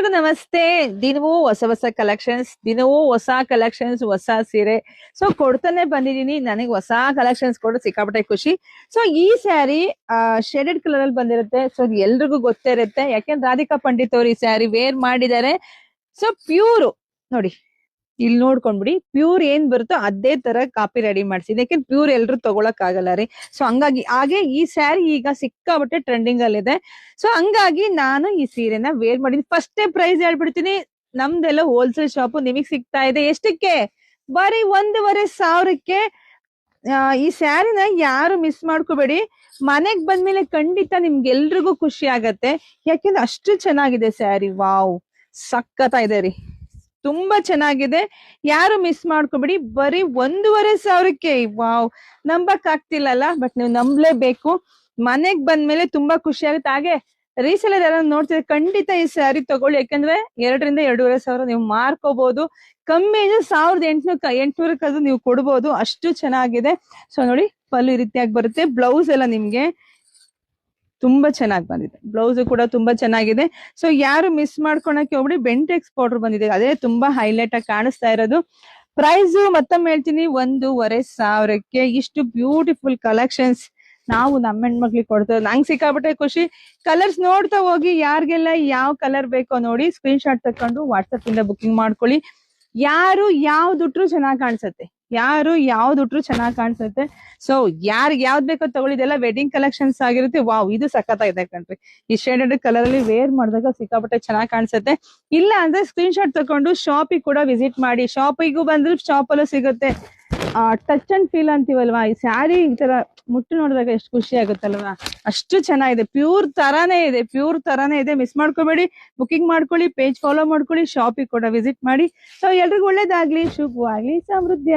ನಮಸ್ತೆ. ದಿನವೂ ಹೊಸ ಕಲೆಕ್ಷನ್ಸ್ ಹೊಸ ಸೀರೆ ಕೊಡ್ತಾನೆ ಬಂದಿದೀನಿ. ನನಗೆ ಹೊಸ ಕಲೆಕ್ಷನ್ಸ್ ಕೊಡು ಸಿಕ್ಕಾಪಟ್ಟೆ ಖುಷಿ. ಈ ಸ್ಯಾರಿ ಶೇಡೆಡ್ ಕಲರ್ ಅಲ್ಲಿ ಬಂದಿರುತ್ತೆ. ಎಲ್ರಿಗೂ ಗೊತ್ತೇ ಇರುತ್ತೆ, ಯಾಕೆಂದ್ರೆ ರಾಧಿಕಾ ಪಂಡಿತ್ ಅವರು ಈ ಸ್ಯಾರಿ ವೇರ್ ಮಾಡಿದ್ದಾರೆ. ಪ್ಯೂರ್ ನೋಡಿ, ಇಲ್ಲಿ ನೋಡ್ಕೊಂಡ್ಬಿಡಿ, ಪ್ಯೂರ್ ಏನ್ ಬರುತ್ತೋ ಅದೇ ತರ ಕಾಪಿ ರೆಡಿ ಮಾಡ್ಸಿದೆ. ಯಾಕೆಂದ್ರೆ ಪ್ಯೂರ್ ಎಲ್ರು ತಗೊಳಕ್ ಆಗಲ್ಲ ರೀ. ಹಂಗಾಗಿ ಹಾಗೆ ಈ ಸ್ಯಾರಿ ಈಗ ಸಿಕ್ಕಾಬಟ್ಟೆ ಟ್ರೆಂಡಿಂಗ್ ಅಲ್ಲಿ ಇದೆ. ಹಂಗಾಗಿ ನಾನು ಈ ಸೀರೆನ ವೇರ್ ಮಾಡಿದ್ವಿ. ಫಸ್ಟ್ ಪ್ರೈಸ್ ಹೇಳ್ಬಿಡ್ತೀನಿ, ನಮ್ದೆಲ್ಲ ಹೋಲ್ಸೇಲ್ ಶಾಪ್ ನಿಮಗ್ ಸಿಗ್ತಾ ಇದೆ. ಎಷ್ಟಕ್ಕೆ? ಬರೀ 1,500ಕ್ಕೆ. ಈ ಸ್ಯಾರಿನ ಯಾರು ಮಿಸ್ ಮಾಡ್ಕೋಬೇಡಿ. ಮನೆಗ್ ಬಂದ್ಮೇಲೆ ಖಂಡಿತ ನಿಮ್ಗೆಲ್ರಿಗೂ ಖುಷಿ ಆಗತ್ತೆ, ಯಾಕೆಂದ್ರೆ ಅಷ್ಟು ಚೆನ್ನಾಗಿದೆ ಸ್ಯಾರಿ. ವಾವ್, ಸಖತ್ತ ಇದೆ ರೀ, ತುಂಬಾ ಚೆನ್ನಾಗಿದೆ. ಯಾರು ಮಿಸ್ ಮಾಡ್ಕೋಬೇಡಿ. ಬರೀ 1,500ಕ್ಕೆ. ವಾವ್, ನಂಬಕ್ ಆಗ್ತಿಲ್ಲಲ್ಲ, ಬಟ್ ನೀವು ನಂಬಲೇಬೇಕು. ಮನೆಗ್ ಬಂದ್ಮೇಲೆ ತುಂಬಾ ಖುಷಿ ಆಗುತ್ತೆ. ಹಾಗೆ ರೀಸೆಲರ್ ಯಾರು ನೋಡ್ತಿದ್ರೆ ಖಂಡಿತ ಈ ಸ್ಯಾರಿ ತಗೊಳ್ಳಿ, ಯಾಕಂದ್ರೆ 2,000 ರಿಂದ 2,500 ನೀವು ಮಾರ್ಕೋಬಹುದು. ಕಮ್ಮಿ ಅಂದ್ರೆ 1,800 ನೀವು ಕೊಡ್ಬೋದು, ಅಷ್ಟು ಚೆನ್ನಾಗಿದೆ. ನೋಡಿ, ಪಲ್ಲು ಈ ರೀತಿಯಾಗಿ ಬರುತ್ತೆ. ಬ್ಲೌಸ್ ಎಲ್ಲ ನಿಮ್ಗೆ ತುಂಬಾ ಚೆನ್ನಾಗಿ ಬಂದಿದೆ. ಬ್ಲೌಸ್ ಕೂಡ ತುಂಬಾ ಚೆನ್ನಾಗಿದೆ. ಯಾರು ಮಿಸ್ ಮಾಡ್ಕೊಳಕ್ಕೆ ಹೋಗ್ಬಿಡಿ. ಬೆಂಟೆಕ್ಸ್ ಪೌಡರ್ ಬಂದಿದೆ, ಅದೇ ತುಂಬಾ ಹೈಲೈಟ್ ಆಗಿ ಕಾಣಿಸ್ತಾ ಇರೋದು. ಪ್ರೈಸ್ ಮತ್ತೊಮ್ಮೆ ಹೇಳ್ತೀನಿ, 1,500ಕ್ಕೆ ಇಷ್ಟು ಬ್ಯೂಟಿಫುಲ್ ಕಲೆಕ್ಷನ್ಸ್ ನಾವು ನಮ್ಮ ಹೆಣ್ಮಕ್ಳಿಗೆ ಕೊಡ್ತೇವೆ. ನಂಗೆ ಸಿಕ್ಕಾಬಿಟ್ಟೆ ಖುಷಿ. ಕಲರ್ಸ್ ನೋಡ್ತಾ ಹೋಗಿ, ಯಾರಿಗೆಲ್ಲ ಯಾವ ಕಲರ್ ಬೇಕೋ ನೋಡಿ ಸ್ಕ್ರೀನ್ ಶಾಟ್ ತಕೊಂಡು ವಾಟ್ಸಪ್ ಇಂದ ಬುಕಿಂಗ್ ಮಾಡ್ಕೊಳ್ಳಿ. ಯಾರು ಯಾವ್ದುಟ್ರು ಚೆನ್ನಾಗಿ ಕಾಣಿಸುತ್ತೆ, ಯಾರಿಗೆ ಯಾವ್ದು ಬೇಕೋ ತಗೊಳ್ಳಿ. ಇದೆಲ್ಲ ವೆಡ್ಡಿಂಗ್ ಕಲೆಕ್ಷನ್ಸ್ ಆಗಿರುತ್ತೆ. ವಾವ್, ಇದು ಸಖತ್ತಾಗಿದೆ ಕಣ್ರಿ. ಈ ಶೇಡೆಡ್ ಕಲರ್ ಅಲ್ಲಿ ವೇರ್ ಮಾಡಿದಾಗ ಸಿಕ್ಕಾಪಟ್ಟೆ ಚೆನ್ನಾಗಿ ಕಾಣಿಸುತ್ತೆ. ಇಲ್ಲ ಅಂದ್ರೆ ಸ್ಕ್ರೀನ್ ಶಾಟ್ ತಕೊಂಡು ಶಾಪಿಗೆ ಕೂಡ ವಿಸಿಟ್ ಮಾಡಿ. ಶಾಪಿಗೂ ಬಂದ್ರೆ ಶಾಪ್ ಅಲ್ಲೂ ಸಿಗುತ್ತೆ. ಟಚ್ ಅಂಡ್ ಫೀಲ್ ಅಂತೀವಲ್ವಾ, ಈ ಸ್ಯಾರಿ ಈ ತರ ಮುಟ್ಟು ನೋಡಿದಾಗ ಎಷ್ಟು ಖುಷಿ ಆಗುತ್ತಲ್ವಾ, ಅಷ್ಟು ಚೆನ್ನಾಗಿದೆ. ಪ್ಯೂರ್ ತರಾನೇ ಇದೆ. ಮಿಸ್ ಮಾಡ್ಕೋಬೇಡಿ. ಬುಕಿಂಗ್ ಮಾಡ್ಕೊಳ್ಳಿ, ಪೇಜ್ ಫಾಲೋ ಮಾಡ್ಕೊಳ್ಳಿ, ಶಾಪಿಗೆ ಕೂಡ ವಿಸಿಟ್ ಮಾಡಿ. ಎಲ್ರಿಗೂ ಒಳ್ಳೇದಾಗ್ಲಿ, ಶುಭವಾಗ್ಲಿ, ಸಮೃದ್ಧಿ.